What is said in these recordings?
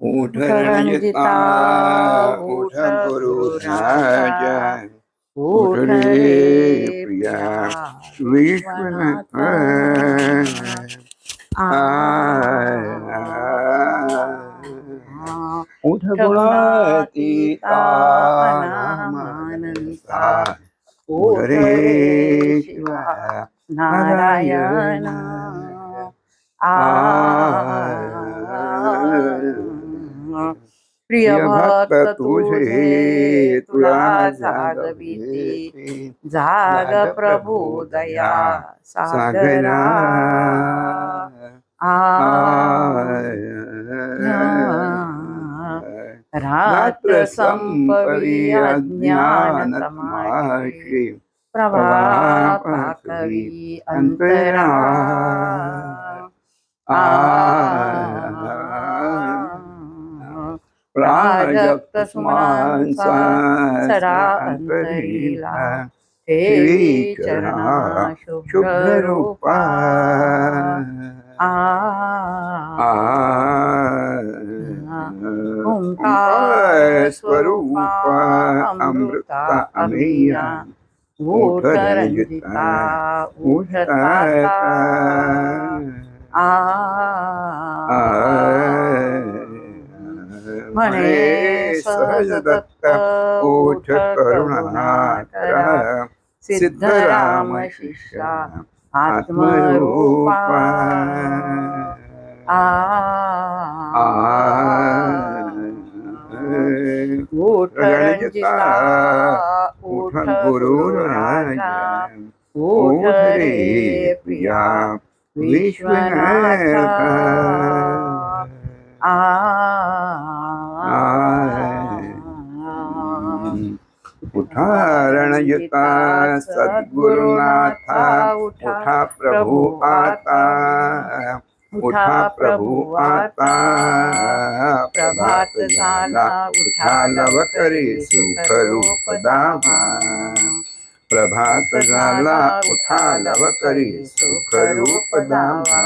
उठ उठ रणजिता, रणजिता, उठ उठ गुरुराज, गुरुराजा, उठ उठ रे रे प्रिया प्रिया विश्वनाथ। विश्वनाथ। आ उठ गुणातीता गुणातीता अनामानंता, नामानंता, उठ उठ रे रे शिवा शिवा नारायण। नारायण। आ प्रिय प्रिय भक्त भक्त तुझे तुझे तुला तुला जागविते, जागविते, जाग जाग प्रभू प्रभु दया दया सागरा। सागरा। आ रात्र रात्र संपवी संपवी अज्ञान अज्ञान तमाशे, तमाशे, प्रभा प्रभा पाकवी पाकवी अंतरा। अंतरा। आ प्राजक्त प्राजक्त सुमनांचा मानसा सडा अंतरीला, अंतरीला ठेवी ठेवी चरणा चरणा शुभ्र शुभ्र रूपा। रूपा। आ ओंकार ओंकार स्वरूपा स्वरूप अमृता अमृत अमेय, अमेया, उठ उठ रणजिता, रणजिता, उठ उठ ताता। ताता। आ म्हणे सहज दत्त उठ उठ करुणाकर, करुणाकरा, सिद्धराम सिद्धराम शिष्य शिष्या आत्मरूपा। आत्मरूपा। आ उठ रणजिता, रणजिता, उठ उठ गुरुराज, गुरुराजा, उठ उठ रे रे प्रिया प्रिया विश्वनाथ। विश्वनाथ। आ उठा रणजिता, रणजिता सद्गुरुनाथा, सद्गुरुनाथा, उठा उठा प्रभु प्रभु आता, आता, उठा उठा प्रभु प्रभु आता। आता। प्रभात प्रभात झाला, झाला, उठा उठा लवकरी लवकरी सुख रूप सुखरूप दावा। दावा। प्रभात झाला, उठा लवकरी सुख रूप दावा।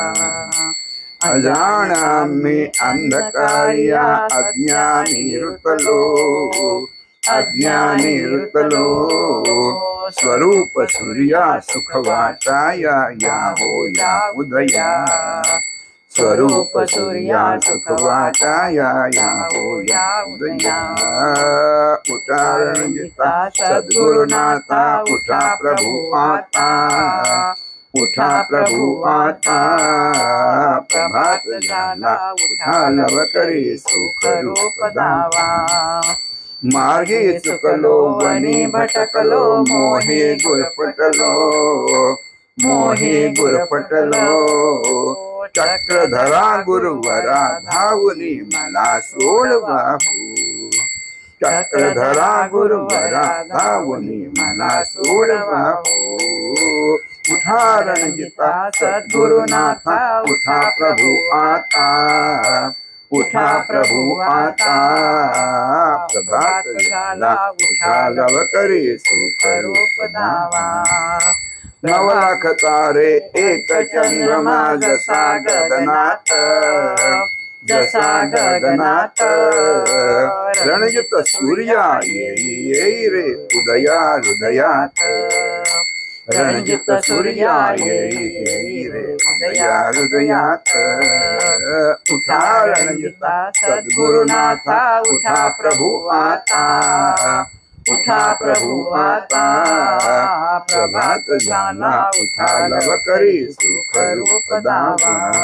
अजाना मी अंधकारिया, अज्ञानी रुतलो, अज्ञानी रुतलो। स्वरूप सूर्या सुख वाटाया, या हो या उदया। स्वरूप सूर्या सुख वाटाया, या हो या उदया। उठा रणजिता, सद्गुरुनाथा, उठा प्रभु आता, उठा प्रभु आता। प्रभात झाला, उठा लवकरी सुख रूप दावा। मार्गे चुकलो वनी भटकलो, मोहे गुरफटलो, मोहे गुरफटलो। चक्रधरा गुरुवरा धावली, मला सोडवा हो। चक्रधरा गुरुवरा धावली, मला सोडवा हो। उठा रणजिता, सद्गुरुनाथा, उठा प्रभु आता, उठा प्रभु आता। प्रभात झाला, उठा लवकरी सुख रूप दावा। नव लाख तारे एक चंद्रमा, जसा गगनात, जसा गगनात। रणजित सूर्या येई येई रे उदया हृदयात। रणजित सूर्या येई येई रे उदया हृदयात। उठा रणजिता, सद्गुरुनाथा, उठा प्रभु आता, उठा प्रभु आता। प्रभात झाला, उठा लवकरी सुख रूप दावा।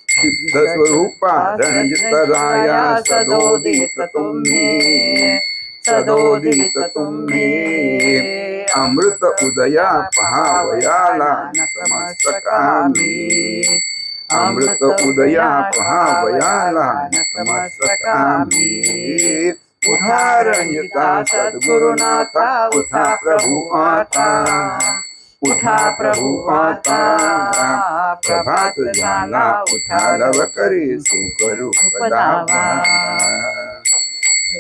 सिद्ध स्वरूपा रणजित राया, सदोदित तुम्ही, सदोदित तुम्ही। अमृत उदया पहावयाला नतमस्तकामी, अमृत उदया पहावयाला नतमस्तकामी। उठा रणजिता, सद्गुरुनाथा, उठा प्रभु आता, उठा प्रभु आता। प्रभात झाला, उठा लवकरी सुख रूप दावा।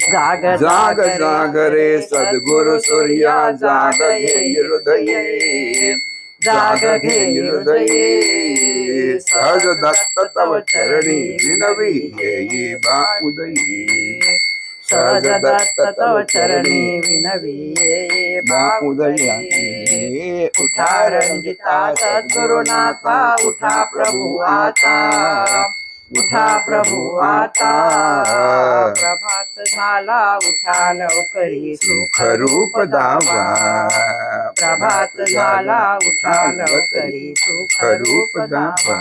जाग जाग जाग रे सद्गुरु सूर्या, जाग ये हृदये, जाग घे हृदये सहज दत्त तव चरणी विनवी येई बा उदयी सहज दत्त तव चरणी विनवी ये बा बाउदयी उदयी उठा रंजिता सद्गुरुनाथा उठा प्रभु आता उठा प्रभु आता प्रभात झाला उठा लवकरी सुख रूप दावा प्रभात झाला उठा लवकरी सुख रूप दावा